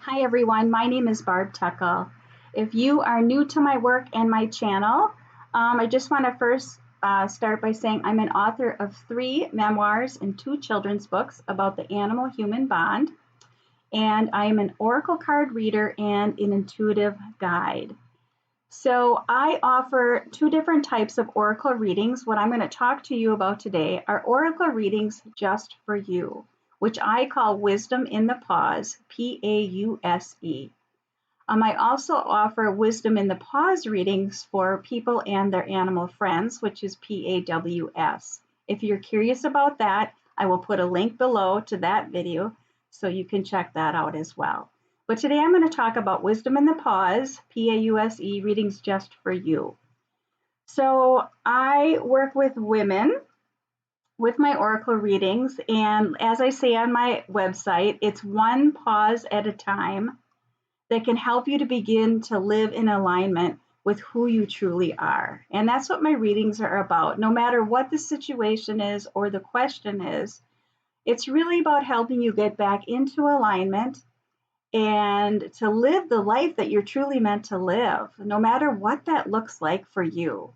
Hi everyone, my name is Barb Tuckle. If you are new to my work and my channel, I just want to first start by saying I'm an author of 3 memoirs and 2 children's books about the animal-human bond, and I am an oracle card reader and an intuitive guide. So I offer 2 different types of oracle readings. What I'm going to talk to you about today are oracle readings just for you, which I call Wisdom in the Pause, Pause. I also offer Wisdom in the Pause readings for people and their animal friends, which is PAWS. If you're curious about that, I will put a link below to that video so you can check that out as well. But today I'm going to talk about Wisdom in the Pause, PAUSE, readings just for you. So I work with women with my oracle readings, and as I say on my website, it's one pause at a time that can help you to begin to live in alignment with who you truly are. And that's what my readings are about. No matter what the situation is or the question is, it's really about helping you get back into alignment and to live the life that you're truly meant to live, no matter what that looks like for you.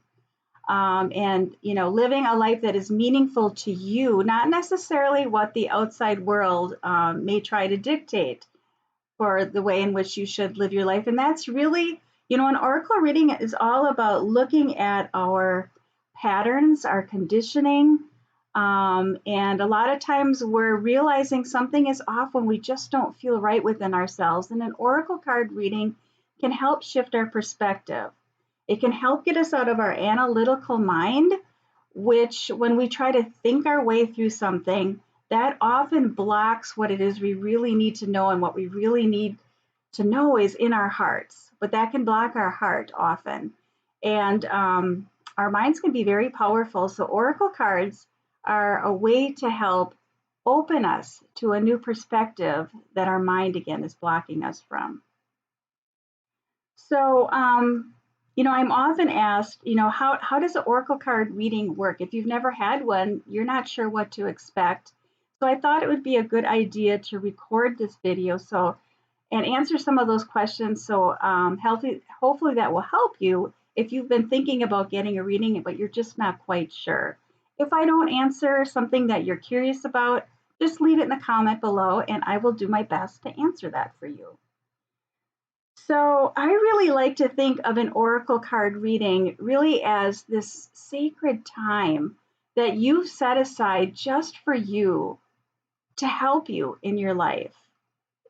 And living a life that is meaningful to you, not necessarily what the outside world may try to dictate for the way in which you should live your life. And that's really, an oracle reading is all about looking at our patterns, our conditioning. And a lot of times we're realizing something is off when we just don't feel right within ourselves. And an oracle card reading can help shift our perspective. It can help get us out of our analytical mind, which when we try to think our way through something, that often blocks what it is we really need to know. And what we really need to know is in our hearts, but that can block our heart often. And our minds can be very powerful. So oracle cards are a way to help open us to a new perspective that our mind again is blocking us from. So, I'm often asked, how does an oracle card reading work? If you've never had one, you're not sure what to expect. So I thought it would be a good idea to record this video and answer some of those questions. So hopefully that will help you if you've been thinking about getting a reading, but you're just not quite sure. If I don't answer something that you're curious about, just leave it in the comment below and I will do my best to answer that for you. So I really like to think of an oracle card reading really as this sacred time that you've set aside just for you to help you in your life.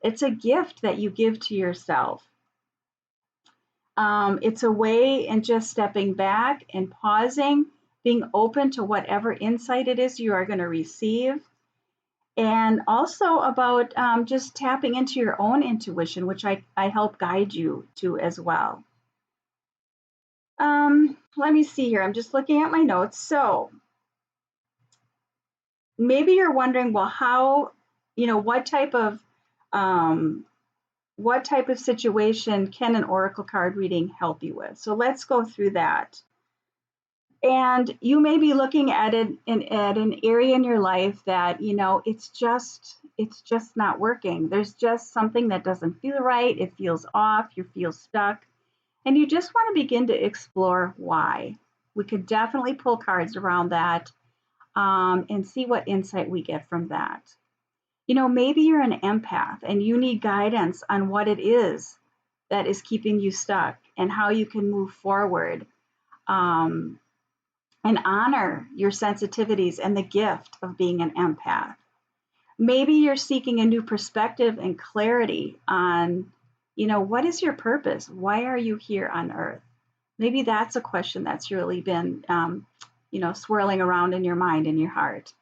It's a gift that you give to yourself. It's a way in just stepping back and pausing, being open to whatever insight it is you are going to receive. And also about just tapping into your own intuition, which I help guide you to as well. Let me see here. I'm just looking at my notes. So maybe you're wondering, well, how, what type of situation can an oracle card reading help you with? So let's go through that. And you may be looking at it at an area in your life that, it's just not working. There's just something that doesn't feel right. It feels off. You feel stuck. And you just want to begin to explore why. We could definitely pull cards around that and see what insight we get from that. Maybe you're an empath and you need guidance on what it is that is keeping you stuck and how you can move forward. And honor your sensitivities and the gift of being an empath. Maybe you're seeking a new perspective and clarity on, what is your purpose? Why are you here on earth? Maybe that's a question that's really been, swirling around in your mind and your heart.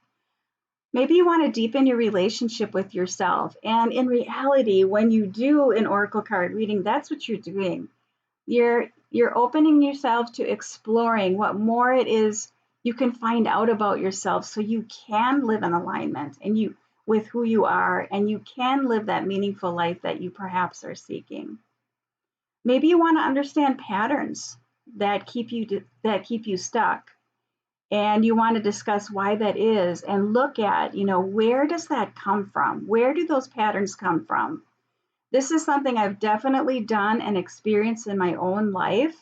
Maybe you want to deepen your relationship with yourself. And in reality, when you do an oracle card reading, that's what you're doing. You're opening yourself to exploring what more it is you can find out about yourself so you can live in alignment with who you are, and you can live that meaningful life that you perhaps are seeking. Maybe you want to understand patterns that keep you stuck, and you want to discuss why that is and look at, where does that come from? Where do those patterns come from? This is something I've definitely done and experienced in my own life.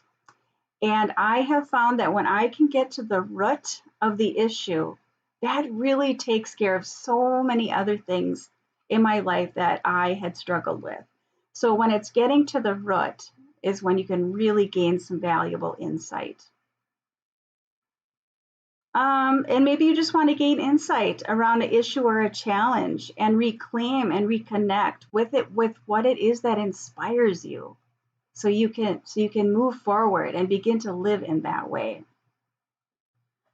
And I have found that when I can get to the root of the issue, that really takes care of so many other things in my life that I had struggled with. So when it's getting to the root is when you can really gain some valuable insight. And maybe you just want to gain insight around an issue or a challenge and reclaim and reconnect with it, with what it is that inspires you. So you can move forward and begin to live in that way.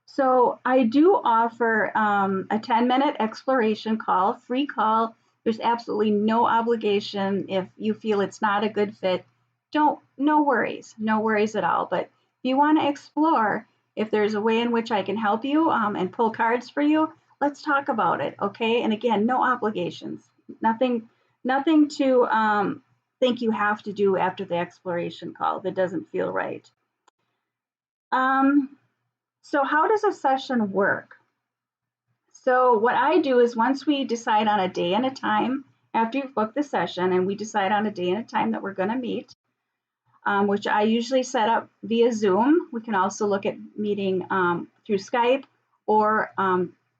So I do offer a 10-minute exploration call, free call. There's absolutely no obligation. If you feel it's not a good fit, no worries, no worries at all. But if you want to explore, if there's a way in which I can help you and pull cards for you, let's talk about it, okay? And again, no obligations, nothing to think you have to do after the exploration call if it doesn't feel right. Um, so how does a session work? So what I do is once we decide on a day and a time, after you've booked the session and we decide on a day and a time that we're going to meet, which I usually set up via Zoom. We can also look at meeting through Skype or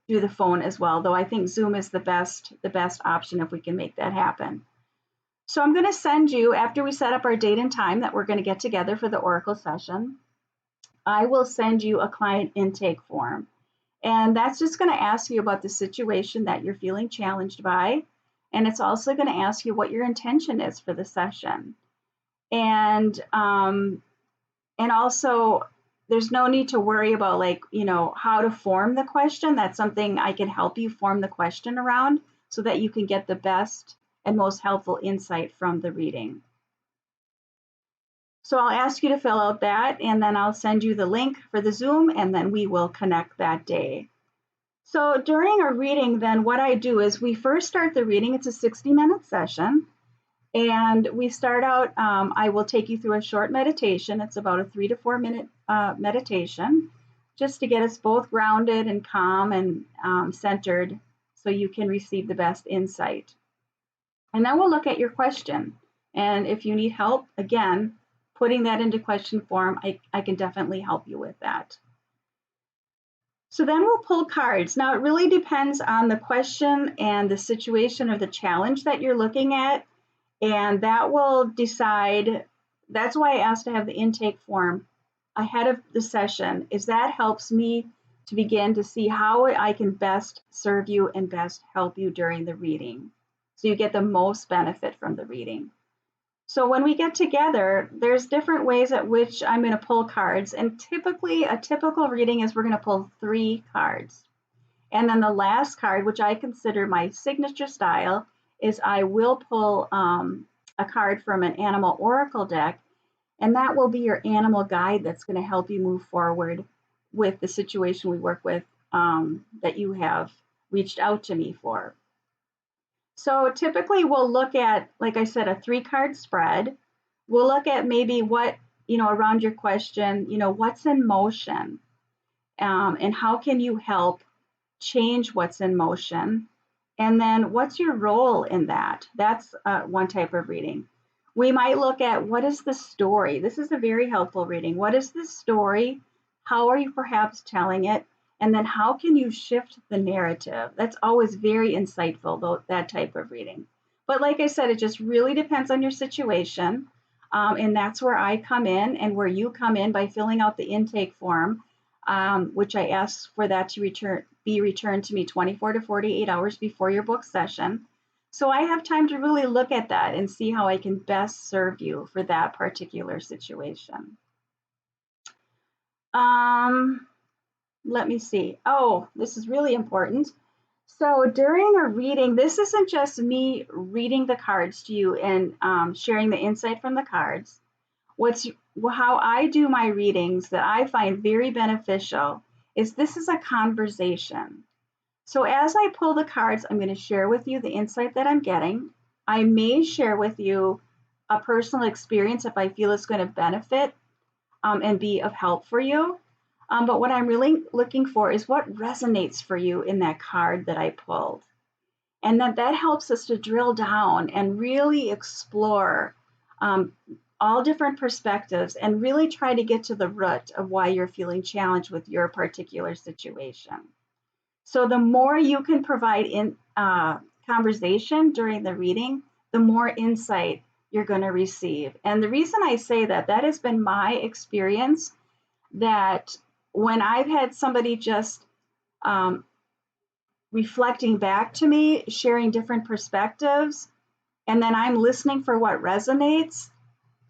through the phone as well, though I think Zoom is the best option if we can make that happen. So I'm going to send you, after we set up our date and time that we're going to get together for the Oracle session, I will send you a client intake form. And that's just going to ask you about the situation that you're feeling challenged by. And it's also going to ask you what your intention is for the session. And also there's no need to worry about how to form the question. That's something I can help you form the question around so that you can get the best and most helpful insight from the reading. So I'll ask you to fill out that, and then I'll send you the link for the Zoom, and then we will connect that day. So during a reading, then what I do is we first start the reading. It's a 60-minute session. And we start out, I will take you through a short meditation. It's about a 3 to 4 minute meditation, just to get us both grounded and calm and centered so you can receive the best insight. And then we'll look at your question. And if you need help, again, putting that into question form, I can definitely help you with that. So then we'll pull cards. Now it really depends on the question and the situation or the challenge that you're looking at. And that will decide, that's why I asked to have the intake form ahead of the session, is that helps me to begin to see how I can best serve you and best help you during the reading. So you get the most benefit from the reading. So when we get together, there's different ways at which I'm going to pull cards. And typically, a typical reading is we're going to pull 3 cards. And then the last card, which I consider my signature style, is I will pull a card from an animal oracle deck, and that will be your animal guide that's going to help you move forward with the situation we work with that you have reached out to me for. So typically we'll look at, like I said, a 3-card spread. We'll look at maybe what, around your question, what's in motion, and how can you help change what's in motion. And then what's your role in that? That's one type of reading. We might look at what is the story. This is a very helpful reading. What is the story? How are you perhaps telling it? And then how can you shift the narrative? That's always very insightful, though, that type of reading. But like I said, it just really depends on your situation. And that's where I come in and where you come in by filling out the intake form, which I ask for that to be returned to me 24 to 48 hours before your book session. So I have time to really look at that and see how I can best serve you for that particular situation. Let me see. Oh, this is really important. So during a reading, this isn't just me reading the cards to you and sharing the insight from the cards. How I do my readings that I find very beneficial is this is a conversation. So as I pull the cards, I'm going to share with you the insight that I'm getting. I may share with you a personal experience if I feel it's going to benefit and be of help for you. But what I'm really looking for is what resonates for you in that card that I pulled. And that helps us to drill down and really explore um, all different perspectives and really try to get to the root of why you're feeling challenged with your particular situation. So the more you can provide in conversation during the reading, the more insight you're going to receive. And the reason I say that, that has been my experience, that when I've had somebody just um, reflecting back to me, sharing different perspectives, and then I'm listening for what resonates,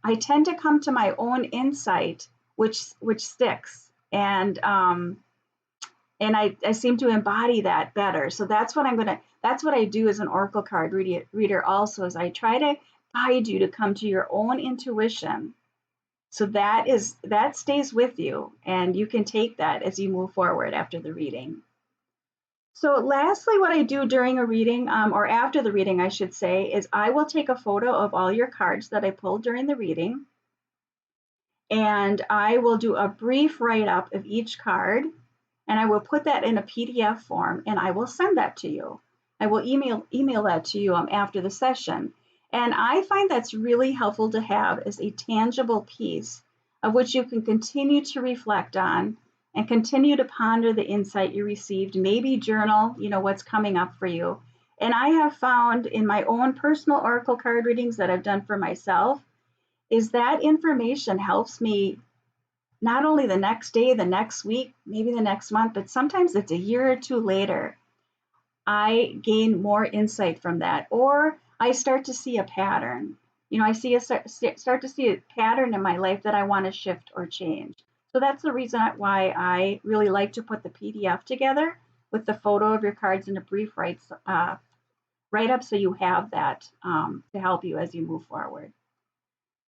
I tend to come to my own insight, which sticks, and I seem to embody that better. So that's what that's what I do as an oracle card reader also, is I try to guide you to come to your own intuition. So that stays with you, and you can take that as you move forward after the reading. So lastly, what I do during a reading, or after the reading, I should say, is I will take a photo of all your cards that I pulled during the reading, and I will do a brief write-up of each card, and I will put that in a PDF form, and I will send that to you. I will email that to you after the session. And I find that's really helpful to have as a tangible piece of which you can continue to reflect on and continue to ponder the insight you received, maybe journal, what's coming up for you. And I have found in my own personal oracle card readings that I've done for myself, is that information helps me not only the next day, the next week, maybe the next month, but sometimes it's a year or two later. I gain more insight from that, or I start to see a pattern. I start to see a pattern in my life that I want to shift or change. So that's the reason why I really like to put the PDF together with the photo of your cards and a brief write up, so you have that to help you as you move forward.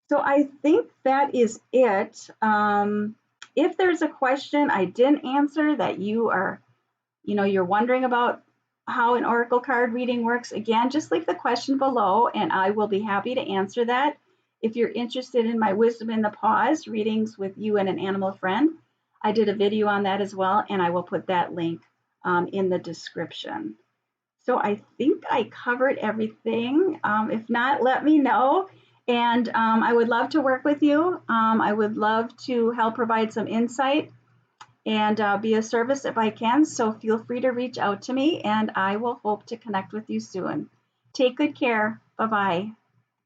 So I think that is it. If there's a question I didn't answer that you're wondering about how an oracle card reading works, again, just leave the question below and I will be happy to answer that. If you're interested in my Wisdom in the Pause readings with you and an animal friend, I did a video on that as well, and I will put that link in the description. So I think I covered everything. If not, let me know. And I would love to work with you. I would love to help provide some insight and be a service if I can. So feel free to reach out to me, and I will hope to connect with you soon. Take good care. Bye-bye.